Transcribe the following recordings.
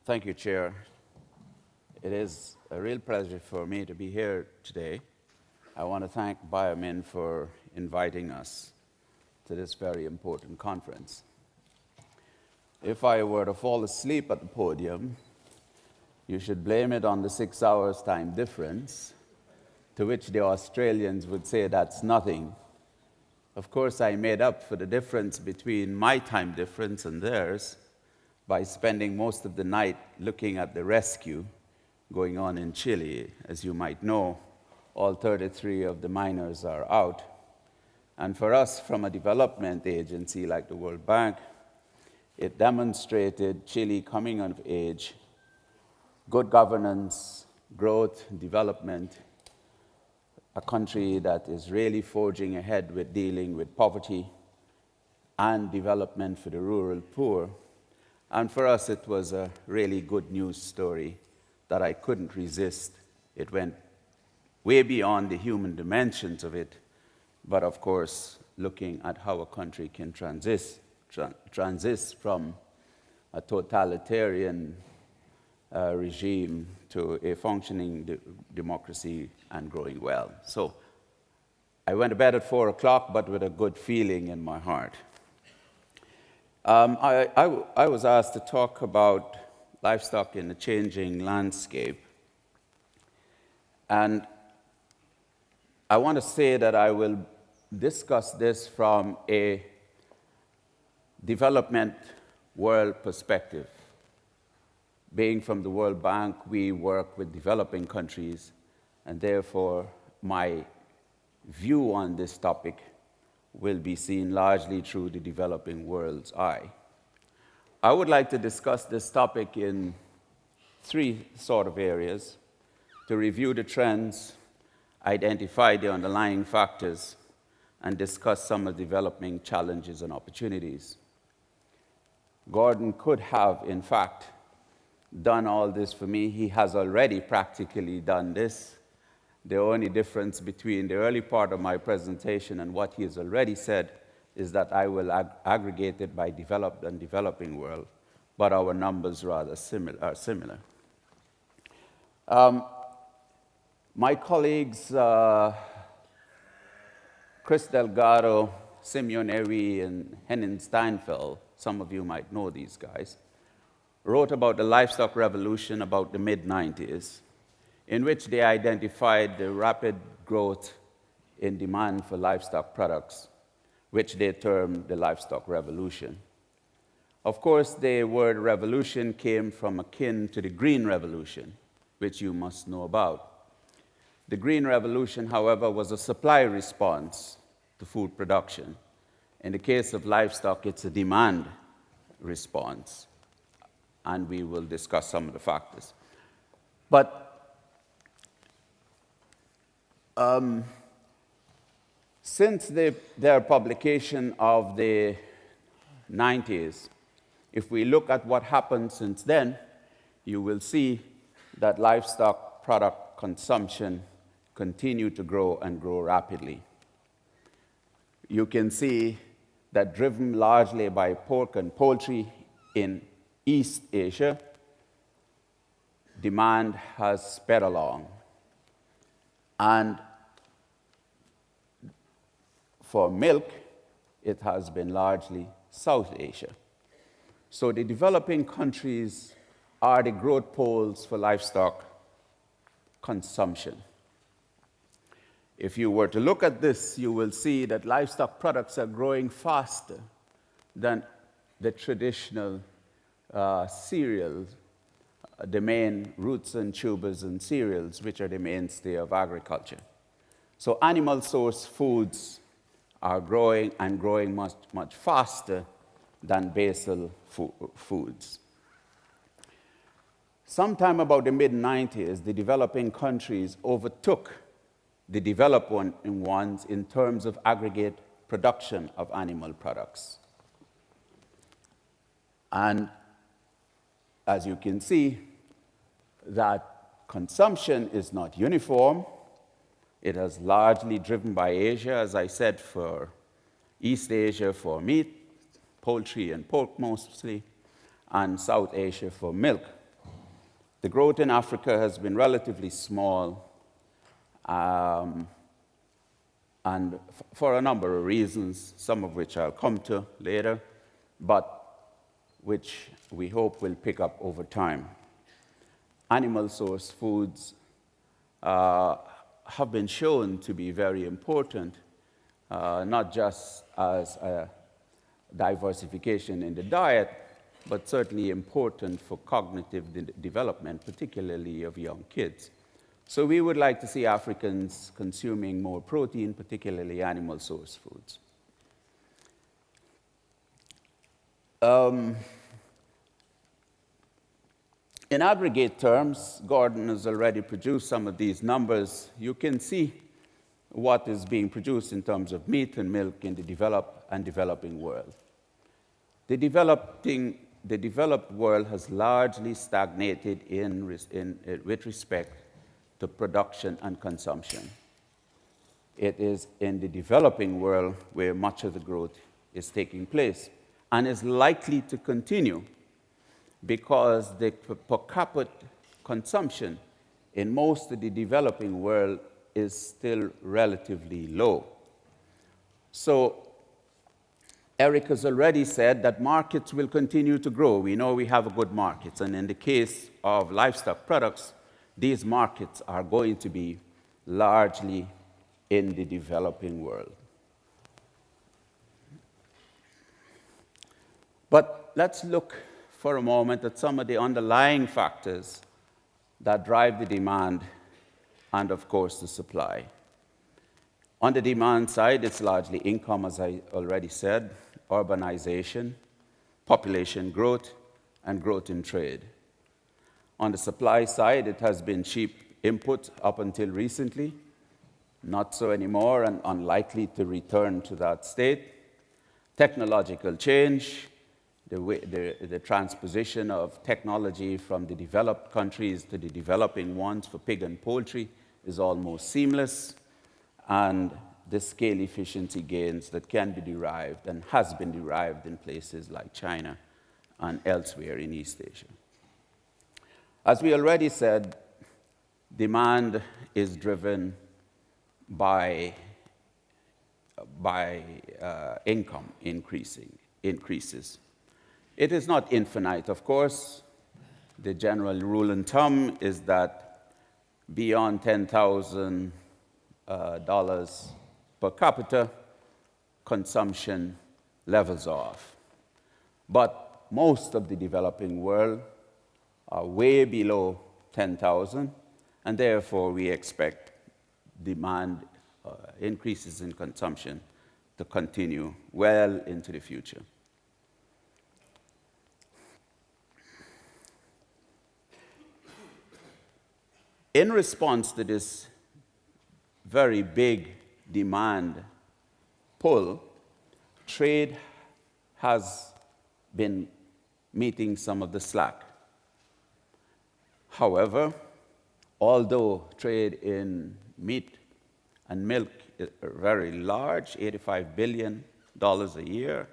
Thank you, Chair. It is a real pleasure for me to be here today. I want to thank Biomin for inviting us to this very important conference. If I were to fall asleep at the podium, you should blame it on the 6 hours time difference, to which the Australians would say that's nothing. Of course, I made up for the difference between my time difference and theirs by spending most of the night looking at the rescue going on in Chile. As you might know, all 33 of the miners are out. And for us, from a development agency like the World Bank, it demonstrated Chile coming of age, good governance, growth, development, a country that is really forging ahead with dealing with poverty and development for the rural poor. And for us, it was a really good news story that I couldn't resist. It went way beyond the human dimensions of it, but of course, looking at how a country can transit from a totalitarian regime to a functioning democracy and growing well. So I went to bed at 4 o'clock, but with a good feeling in my heart. I was asked to talk about livestock in a changing landscape. And I want to say that I will discuss this from a development world perspective. Being from the World Bank, we work with developing countries, and therefore my view on this topic will be seen largely through the developing world's eye. I would like to discuss this topic in 3 sort of areas: to review the trends, identify the underlying factors, and discuss some of the developing challenges and opportunities. Gordon could have, in fact, done all this for me. He has already practically done this. The only difference between the early part of my presentation and what he has already said is that I will aggregate it by developed and developing world, but our numbers rather are similar. My colleagues, Chris Delgado, Simeon Ewi, and Henning Steinfeld, some of you might know these guys, wrote about the livestock revolution about the mid-90s, in which they identified the rapid growth in demand for livestock products, which they termed the livestock revolution. Of course, the word revolution came from akin to the Green Revolution, which you must know about. The Green Revolution, however, was a supply response to food production. In the case of livestock, it's a demand response, and we will discuss some of the factors. But since their publication of the 90s, if we look at what happened since then, you will see that livestock product consumption continued to grow and grow rapidly. You can see that driven largely by pork and poultry in East Asia, demand has sped along. And for milk, it has been largely South Asia. So the developing countries are the growth poles for livestock consumption. If you were to look at this, you will see that livestock products are growing faster than the traditional cereals, the main roots and tubers and cereals, which are the mainstay of agriculture. So animal source foods are growing and growing much, much faster than basal foods. Sometime about the mid-90s, the developing countries overtook the developing ones in terms of aggregate production of animal products. And as you can see, that consumption is not uniform. It is largely driven by Asia, as I said, for East Asia for meat, poultry and pork mostly, and South Asia for milk. The growth in Africa has been relatively small, and for a number of reasons, some of which I'll come to later, but which we hope will pick up over time. Animal source foods have been shown to be very important, not just as a diversification in the diet, but certainly important for cognitive development, particularly of young kids. So we would like to see Africans consuming more protein, particularly animal source foods. In aggregate terms, Gordon has already produced some of these numbers. You can see what is being produced in terms of meat and milk in the developed and developing world. The developed world has largely stagnated with respect to production and consumption. It is in the developing world where much of the growth is taking place and is likely to continue because the per capita consumption in most of the developing world is still relatively low. So Eric has already said that markets will continue to grow. We know we have good markets, and in the case of livestock products, these markets are going to be largely in the developing world. But let's look for a moment at some of the underlying factors that drive the demand and, of course, the supply. On the demand side, it's largely income, as I already said, urbanization, population growth, and growth in trade. On the supply side, it has been cheap input up until recently, not so anymore and unlikely to return to that state. Technological change, the transposition of technology from the developed countries to the developing ones for pig and poultry is almost seamless, and the scale efficiency gains that can be derived and has been derived in places like China and elsewhere in East Asia. As we already said, demand is driven by income increases. It is not infinite, of course. The general rule of thumb is that beyond $10,000 per capita, consumption levels off. But most of the developing world are way below 10,000, and therefore we expect demand increases in consumption to continue well into the future. In response to this very big demand pull, trade has been meeting some of the slack. However, although trade in meat and milk is very large, $85 billion a year,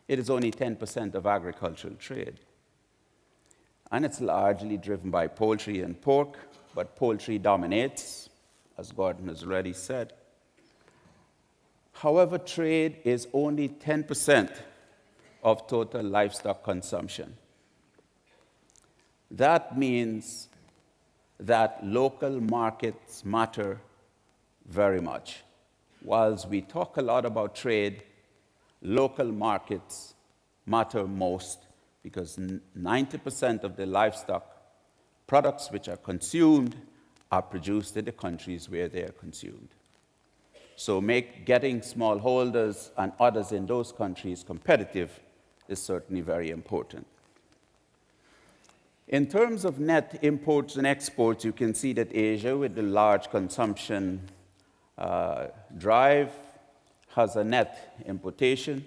it is only 10% of agricultural trade. And it's largely driven by poultry and pork, but poultry dominates, as Gordon has already said. However, trade is only 10% of total livestock consumption. That means that local markets matter very much. Whilst we talk a lot about trade, local markets matter most because 90% of the livestock products which are consumed are produced in the countries where they are consumed. So getting smallholders and others in those countries competitive is certainly very important. In terms of net imports and exports, you can see that Asia, with the large consumption drive, has a net importation.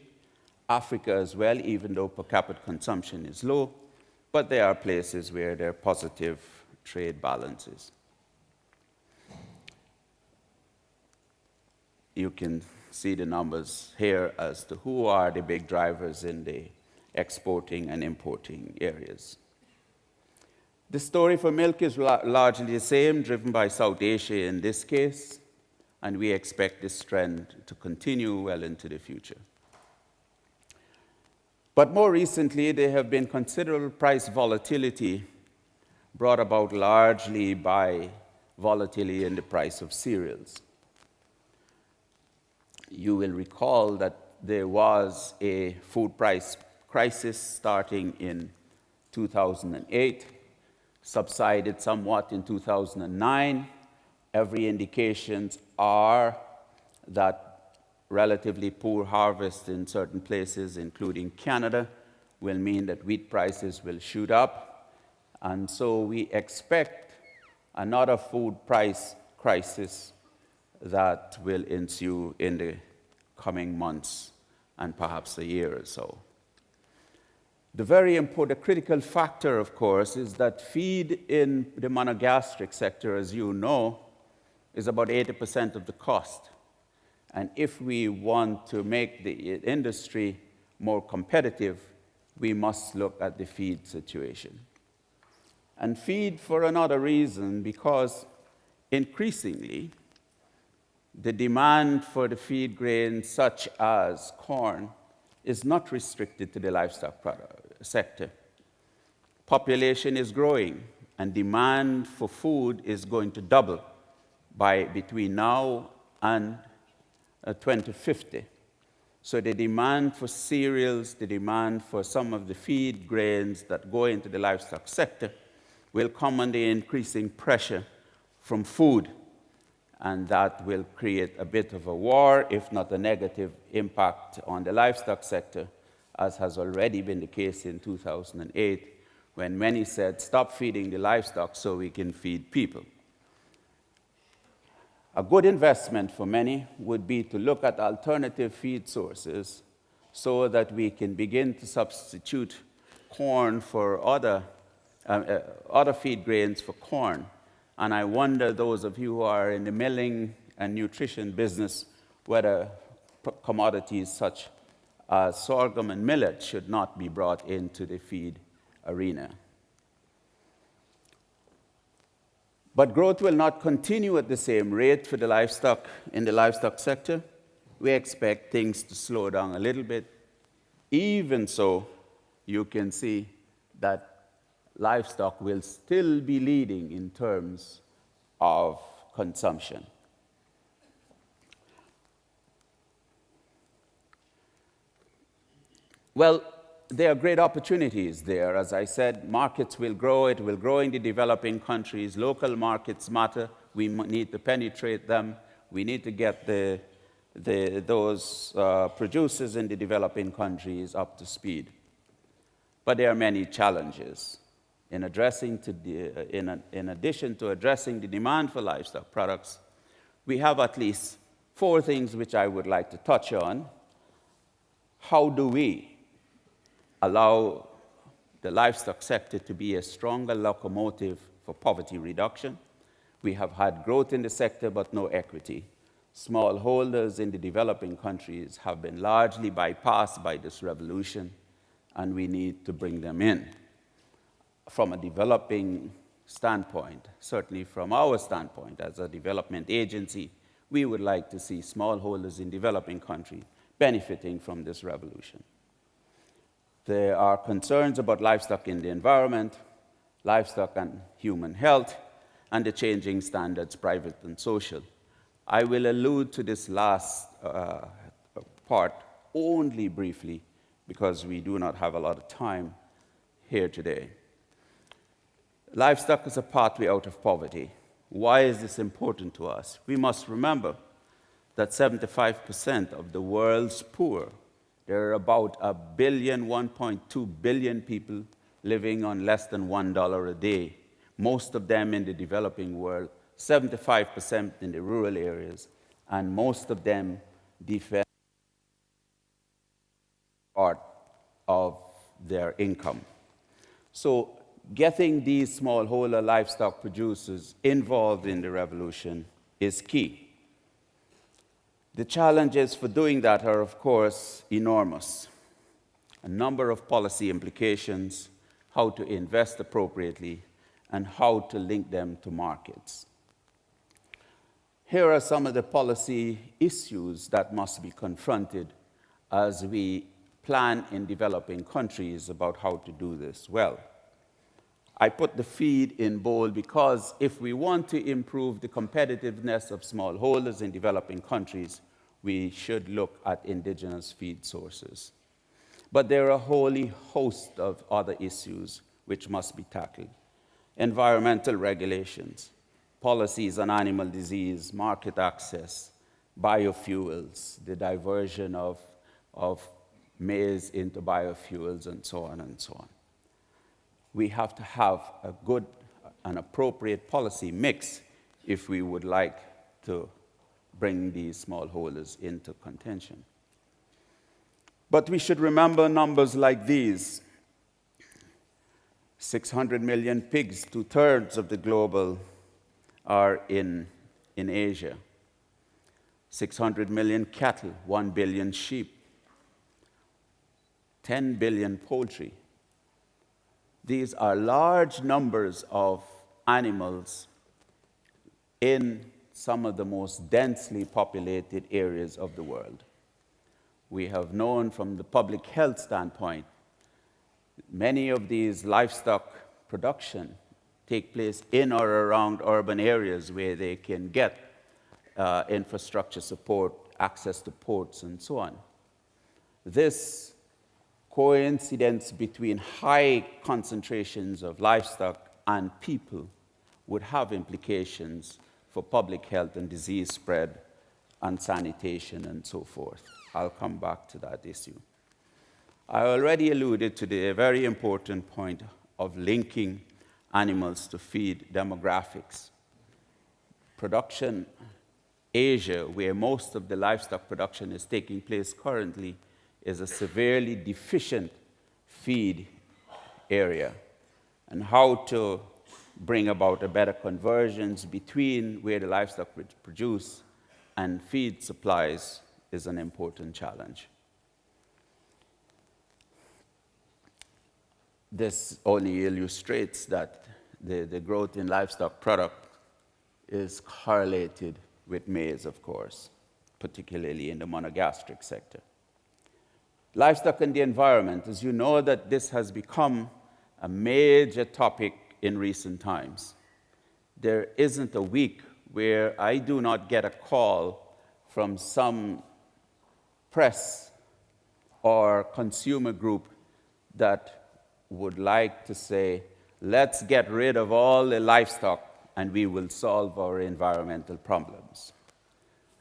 Africa as well, even though per capita consumption is low, but there are places where there are positive trade balances. You can see the numbers here as to who are the big drivers in the exporting and importing areas. The story for milk is largely the same, driven by South Asia in this case, and we expect this trend to continue well into the future. But more recently, there have been considerable price volatility brought about largely by volatility in the price of cereals. You will recall that there was a food price crisis starting in 2008, subsided somewhat in 2009. Every indications are that relatively poor harvest in certain places, including Canada, will mean that wheat prices will shoot up. And so we expect another food price crisis that will ensue in the coming months and perhaps a year or so. The very important, critical factor, of course, is that feed in the monogastric sector, as you know, is about 80% of the cost. And if we want to make the industry more competitive, we must look at the feed situation. And feed for another reason, because increasingly, the demand for the feed grains, such as corn, is not restricted to the livestock sector. Population is growing, and demand for food is going to double by between now and 2050. So the demand for cereals, the demand for some of the feed grains that go into the livestock sector will come under increasing pressure from food, and that will create a bit of a war, if not a negative impact on the livestock sector, as has already been the case in 2008, when many said, stop feeding the livestock so we can feed people. A good investment for many would be to look at alternative feed sources so that we can begin to substitute corn for other feed grains for corn. And I wonder, those of you who are in the milling and nutrition business, whether commodities such as sorghum and millet should not be brought into the feed arena. But growth will not continue at the same rate for the livestock in the livestock sector. We expect things to slow down a little bit. Even so, you can see that livestock will still be leading in terms of consumption. Well, there are great opportunities there. As I said, markets will grow. It will grow in the developing countries. Local markets matter. We need to penetrate them. We need to get those producers in the developing countries up to speed. But there are many challenges. In addition to addressing the demand for livestock products, we have at least 4 things which I would like to touch on. How do we allow the livestock sector to be a stronger locomotive for poverty reduction? We have had growth in the sector, but no equity. Smallholders in the developing countries have been largely bypassed by this revolution, and we need to bring them in. From a developing standpoint, certainly from our standpoint as a development agency, we would like to see smallholders in developing countries benefiting from this revolution. There are concerns about livestock in the environment, livestock and human health, and the changing standards, private and social. I will allude to this last part only briefly because we do not have a lot of time here today. Livestock is a pathway out of poverty. Why is this important to us? We must remember that 75% of the world's poor, there are about 1.2 billion people living on less than $1 a day, most of them in the developing world, 75% in the rural areas, and most of them depend part of their income. So getting these smallholder livestock producers involved in the revolution is key. The challenges for doing that are, of course, enormous. A number of policy implications, how to invest appropriately, and how to link them to markets. Here are some of the policy issues that must be confronted as we plan in developing countries about how to do this well. I put the feed in bold because if we want to improve the competitiveness of smallholders in developing countries, we should look at indigenous feed sources. But there are a whole host of other issues which must be tackled. Environmental regulations, policies on animal disease, market access, biofuels, the diversion of maize into biofuels, and so on and so on. We have to have a good and appropriate policy mix if we would like to bring these smallholders into contention. But we should remember numbers like these. 600 million pigs, 2/3 of the global, are in Asia. 600 million cattle, 1 billion sheep, 10 billion poultry. These are large numbers of animals in some of the most densely populated areas of the world. We have known from the public health standpoint, many of these livestock production take place in or around urban areas where they can get infrastructure support, access to ports, and so on. This coincidence between high concentrations of livestock and people would have implications for public health and disease spread and sanitation and so forth. I'll come back to that issue. I already alluded to the very important point of linking animals to feed demographics. Production Asia, where most of the livestock production is taking place currently, is a severely deficient feed area. And how to bring about a better convergence between where the livestock produce and feed supplies is an important challenge. This only illustrates that the growth in livestock product is correlated with maize, of course, particularly in the monogastric sector. Livestock and the environment, as you know, that this has become a major topic in recent times. There isn't a week where I do not get a call from some press or consumer group that would like to say, let's get rid of all the livestock and we will solve our environmental problems.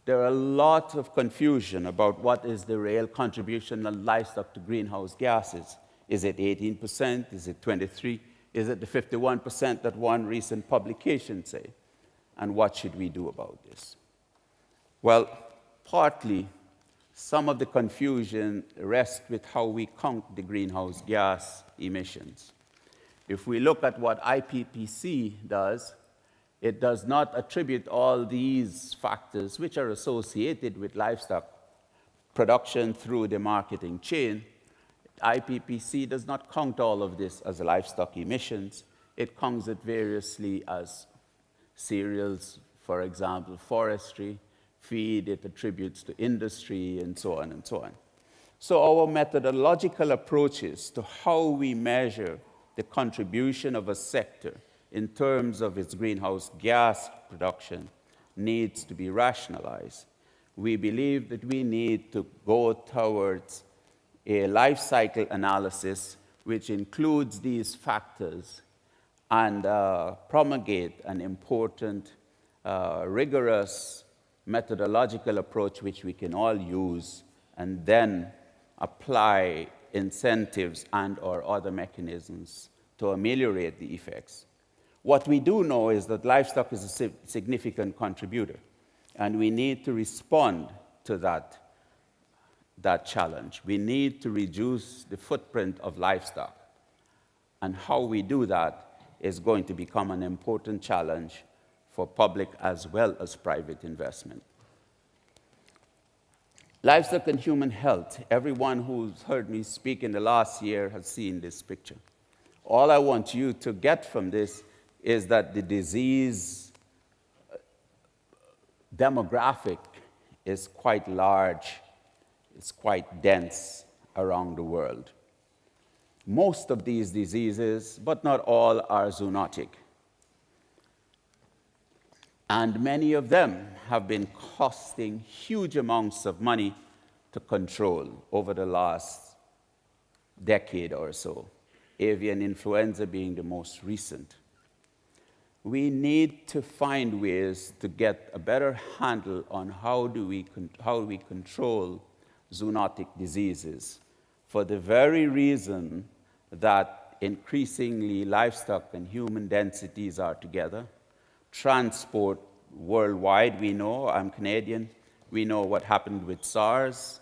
There are a lot of confusion about what is the real contribution of livestock to greenhouse gases. Is it 18%? Is it 23%? Is it the 51% that one recent publication say? And what should we do about this? Well, partly, some of the confusion rests with how we count the greenhouse gas emissions. If we look at what IPPC does, it does not attribute all these factors which are associated with livestock production through the marketing chain. IPPC does not count all of this as livestock emissions. It counts it variously as cereals, for example, forestry, feed, it attributes to industry, and so on and so on. So our methodological approaches to how we measure the contribution of a sector in terms of its greenhouse gas production needs to be rationalized. We believe that we need to go towards a life cycle analysis which includes these factors and promulgate an important, rigorous methodological approach which we can all use and then apply incentives and/or other mechanisms to ameliorate the effects. What we do know is that livestock is a significant contributor, and we need to respond to that challenge. We need to reduce the footprint of livestock, and how we do that is going to become an important challenge for public as well as private investment. Livestock and human health. Everyone who's heard me speak in the last year has seen this picture. All I want you to get from this is that the disease demographic is quite large, it's quite dense around the world. Most of these diseases, but not all, are zoonotic. And many of them have been costing huge amounts of money to control over the last decade or so, avian influenza being the most recent. We need to find ways to get a better handle on how we control zoonotic diseases, for the very reason that increasingly livestock and human densities are together. Transport worldwide, we know, I'm Canadian, we know what happened with SARS.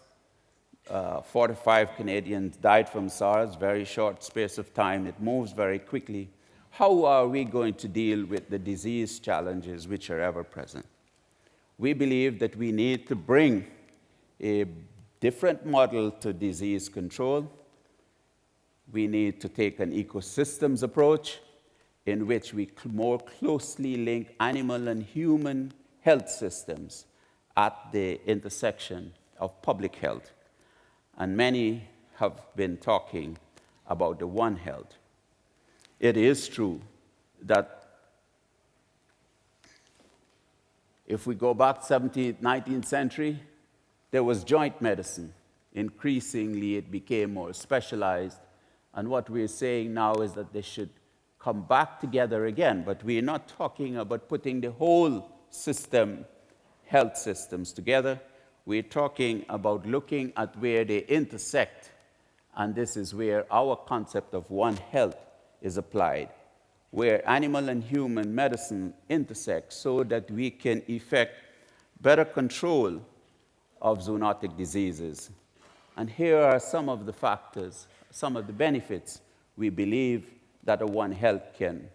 45 Canadians died from SARS, very short space of time. It moves very quickly. How are we going to deal with the disease challenges which are ever present? We believe that we need to bring a different model to disease control. We need to take an ecosystems approach in which we more closely link animal and human health systems at the intersection of public health. And many have been talking about the One Health. It is true that if we go back 17th, 19th century, there was joint medicine. Increasingly, it became more specialized. And what we're saying now is that they should come back together again. But we're not talking about putting the whole system, health systems together. We're talking about looking at where they intersect, and this is where our concept of One Health is applied, where animal and human medicine intersect so that we can effect better control of zoonotic diseases. And here are some of the factors, some of the benefits we believe that a One Health can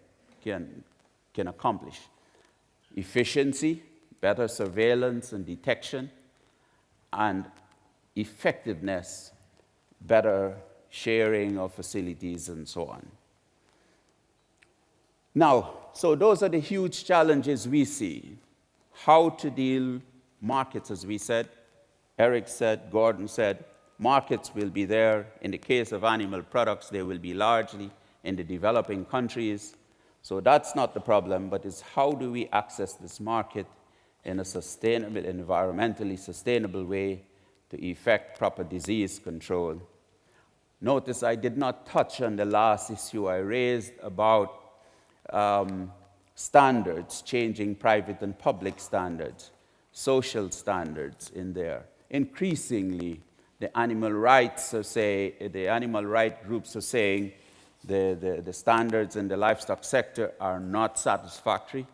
accomplish. Efficiency, better surveillance and detection, and effectiveness, better sharing of facilities, and so on. Now, so those are the huge challenges we see. How to deal markets, as we said, Eric said, Gordon said, markets will be there. In the case of animal products, they will be largely in the developing countries. So that's not the problem, but it's how do we access this market in a sustainable, environmentally sustainable way to effect proper disease control. Notice I did not touch on the last issue I raised about standards, changing private and public standards, social standards in there. Increasingly, the animal rights groups are saying the standards in the livestock sector are not satisfactory,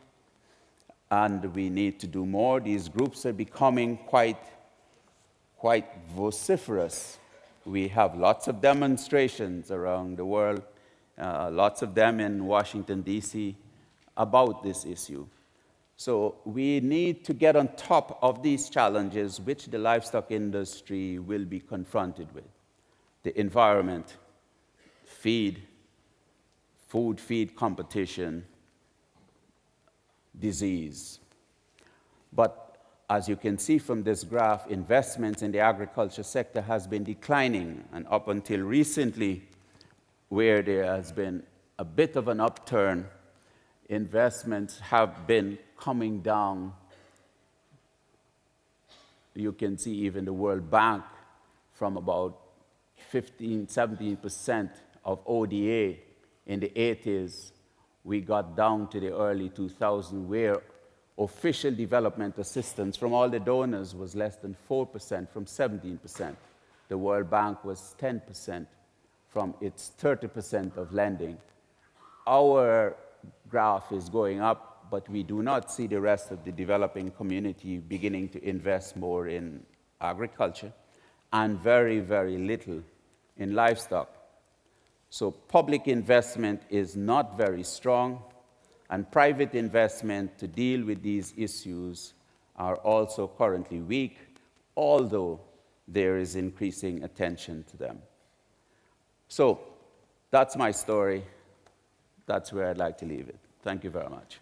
and we need to do more. These groups are becoming quite vociferous. We have lots of demonstrations around the world, lots of them in Washington, D.C., about this issue. So we need to get on top of these challenges which the livestock industry will be confronted with. The environment, food feed competition, disease. But as you can see from this graph, investments in the agriculture sector has been declining, and up until recently, where there has been a bit of an upturn, investments have been coming down. You can see even the World Bank from about 17% of ODA in the 80s, we got down to the early 2000s where official development assistance from all the donors was less than 4% from 17%. The World Bank was 10% from its 30% of lending. Our graph is going up, but we do not see the rest of the developing community beginning to invest more in agriculture and very, very little in livestock. So public investment is not very strong, and private investment to deal with these issues are also currently weak, although there is increasing attention to them. So that's my story. That's where I'd like to leave it. Thank you very much.